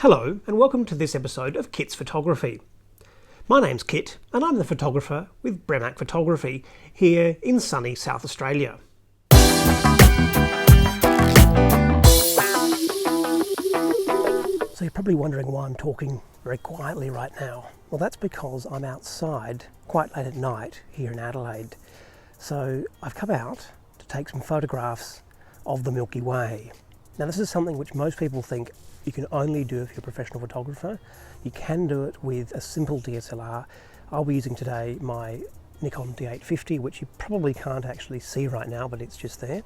Hello and welcome to this episode of Kit's Photography. My name's Kit and I'm the photographer with Bremac Photography here in sunny South Australia. So you're probably wondering why I'm talking very quietly right now. Well, that's because I'm outside quite late at night here in Adelaide. So I've come out to take some photographs of the Milky Way. Now this is something which most people think you can only do if you're a professional photographer. You can do it with a simple DSLR. I'll be using today my Nikon D850, which you probably can't actually see right now, but it's just there.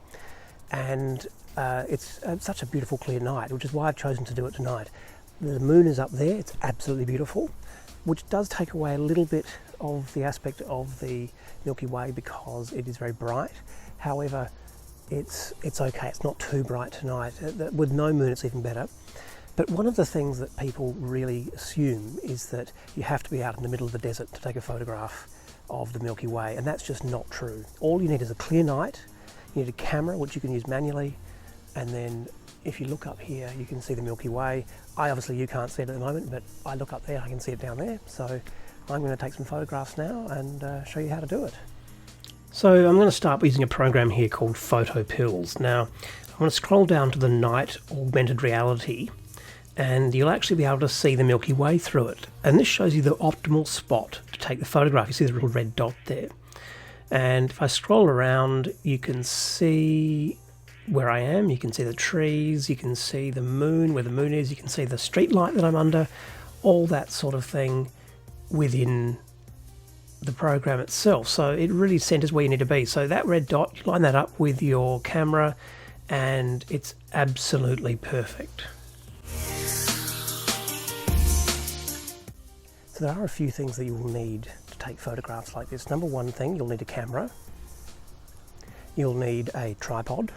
And it's such a beautiful clear night, which is why I've chosen to do it tonight. The moon is up there, it's absolutely beautiful, which does take away a little bit of the aspect of the Milky Way because it is very bright. However, it's okay, it's not too bright tonight. With no moon it's even better. But one of the things that people really assume is that you have to be out in the middle of the desert to take a photograph of the Milky Way, and that's just not true. All you need is a clear night, you need a camera which you can use manually, and then if you look up here you can see the Milky Way. You can't see it at the moment, but I look up there, I can see it down there. So I'm going to take some photographs now and show you how to do it. So I'm going to start using a program here called Photopills. Now I'm going to scroll down to the night augmented reality, and you'll actually be able to see the Milky Way through it. And this shows you the optimal spot to take the photograph. You see the little red dot there. And if I scroll around, you can see where I am, you can see the trees, you can see the moon, where the moon is, you can see the street light that I'm under, all that sort of thing within the program itself. So it really centers where you need to be. So that red dot, you line that up with your camera and it's absolutely perfect. So there are a few things that you will need to take photographs like this. Number one thing, you'll need a camera, you'll need a tripod,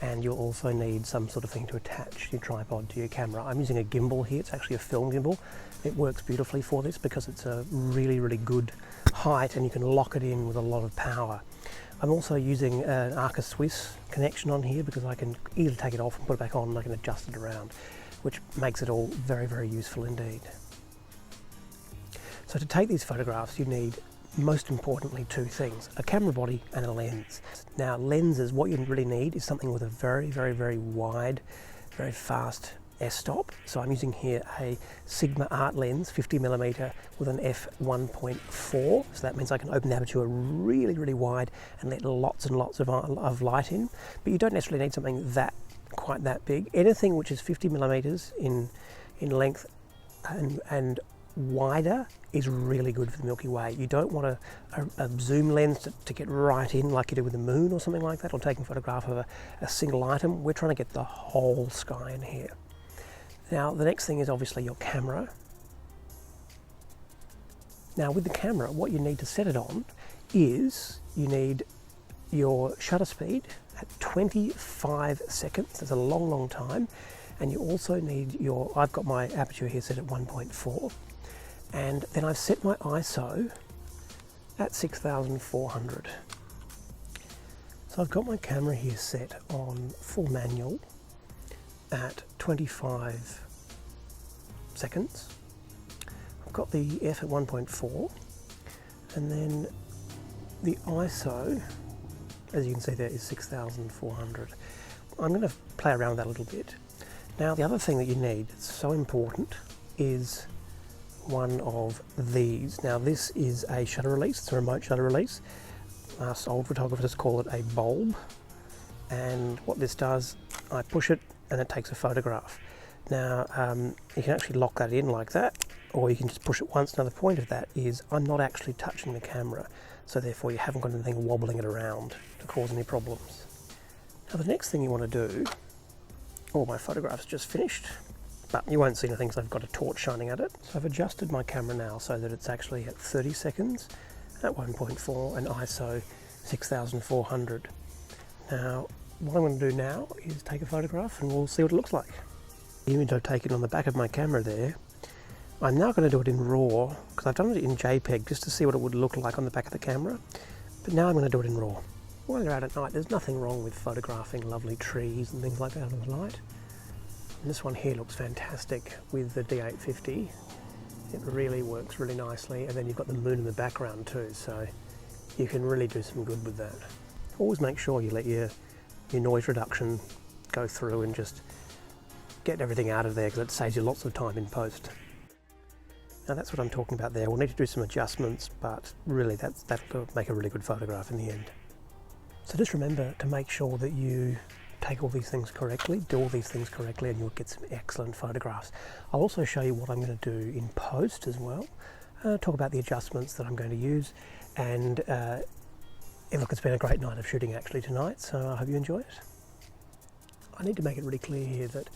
and you'll also need some sort of thing to attach your tripod to your camera. I'm using a gimbal here, it's actually a film gimbal. It works beautifully for this because it's a really, really good height and you can lock it in with a lot of power. I'm also using an Arca Swiss connection on here because I can either take it off and put it back on and I can adjust it around, which makes it all very, very useful indeed. So to take these photographs you need, most importantly, two things: a camera body and a lens. Now lenses, what you really need is something with a very, very, very wide, very fast f-stop. So I'm using here a Sigma Art lens, 50mm with an f1.4. So that means I can open the aperture really, really wide and let lots and lots of light in. But you don't necessarily need something quite that big. Anything which is 50mm in length and wider is really good for the Milky Way. You don't want a zoom lens to get right in like you do with the moon or something like that, or taking a photograph of a single item. We're trying to get the whole sky in here. Now the next thing is obviously your camera. Now with the camera, what you need to set it on is you need your shutter speed at 25 seconds. That's a long, long time. And you also need I've got my aperture here set at 1.4. And then I've set my ISO at 6400. So I've got my camera here set on full manual at 25 seconds. I've got the f at 1.4, and then the ISO, as you can see there, is 6400. I'm going to play around with that a little bit. Now the other thing that you need, it's so important, is one of these. Now this is a shutter release, it's a remote shutter release. Us old photographers call it a bulb, and what this does, I push it and it takes a photograph. Now you can actually lock that in like that, or you can just push it once. Another point of that is I'm not actually touching the camera, so therefore you haven't got anything wobbling it around to cause any problems. Now the next thing you want to do, all my photographs just finished, but you won't see anything because I've got a torch shining at it. So I've adjusted my camera now so that it's actually at 30 seconds at 1.4 and ISO 6400. Now what I'm going to do now is take a photograph and we'll see what it looks like. The image I've taken on the back of my camera there, I'm now going to do it in RAW because I've done it in JPEG just to see what it would look like on the back of the camera, but now I'm going to do it in RAW. While you're out at night, there's nothing wrong with photographing lovely trees and things like that under the light. And this one here looks fantastic with the D850. It really works really nicely, and then you've got the moon in the background too, so you can really do some good with that. Always make sure you let your noise reduction go through and just get everything out of there, because it saves you lots of time in post. Now that's what I'm talking about there. We'll need to do some adjustments, but really that'll make a really good photograph in the end. So just remember to make sure that you take all these things correctly, do all these things correctly, and you'll get some excellent photographs. I'll also show you what I'm going to do in post as well, talk about the adjustments that I'm going to use, and look, it's been a great night of shooting actually tonight, so I hope you enjoy it. I need to make it really clear here that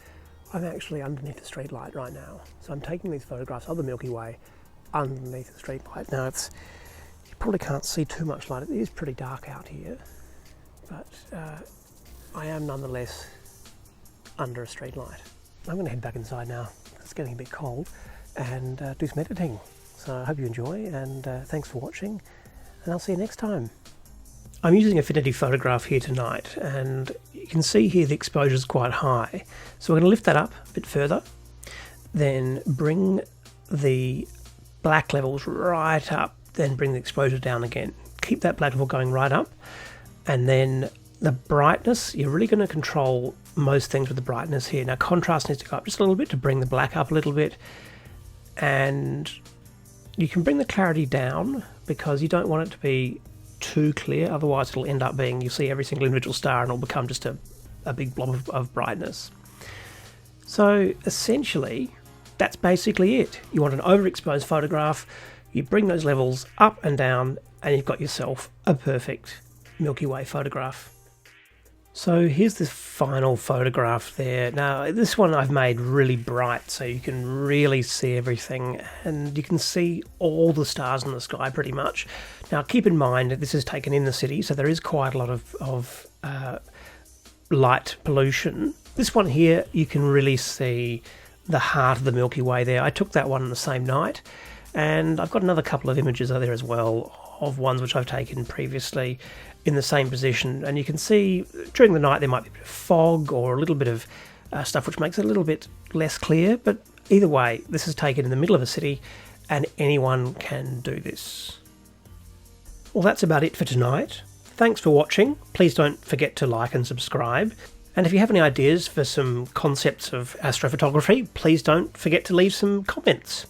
I'm actually underneath the street light right now, so I'm taking these photographs of the Milky Way underneath the street light. Now you probably can't see too much light, it is pretty dark out here, but I am nonetheless under a street light. I'm going to head back inside now. It's getting a bit cold, and do some editing. So I hope you enjoy, and thanks for watching, and I'll see you next time. I'm using Affinity Photograph here tonight, and you can see here the exposure is quite high. So we're going to lift that up a bit further, then bring the black levels right up, then bring the exposure down again. Keep that black level going right up, and then the brightness, you're really going to control most things with the brightness here. Now contrast needs to go up just a little bit to bring the black up a little bit, and you can bring the clarity down because you don't want it to be too clear, otherwise it'll end up being, you see every single individual star and it'll become just a big blob of brightness. So essentially that's basically it. You want an overexposed photograph, you bring those levels up and down, and you've got yourself a perfect Milky Way photograph. So here's the final photograph there. Now this one I've made really bright so you can really see everything, and you can see all the stars in the sky pretty much. Now keep in mind that this is taken in the city, so there is quite a lot of light pollution. This one here you can really see the heart of the Milky Way there. I took that one on the same night, and I've got another couple of images there as well of ones which I've taken previously in the same position, and you can see during the night there might be a bit of fog or a little bit of stuff which makes it a little bit less clear, but either way this is taken in the middle of a city and anyone can do this. Well, that's about it for tonight. Thanks for watching. Please don't forget to like and subscribe, and if you have any ideas for some concepts of astrophotography, please don't forget to leave some comments.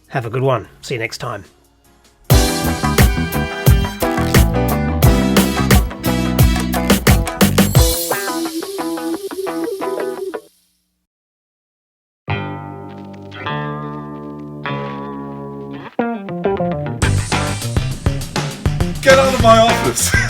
Have a good one. See you next time. Get out of my office!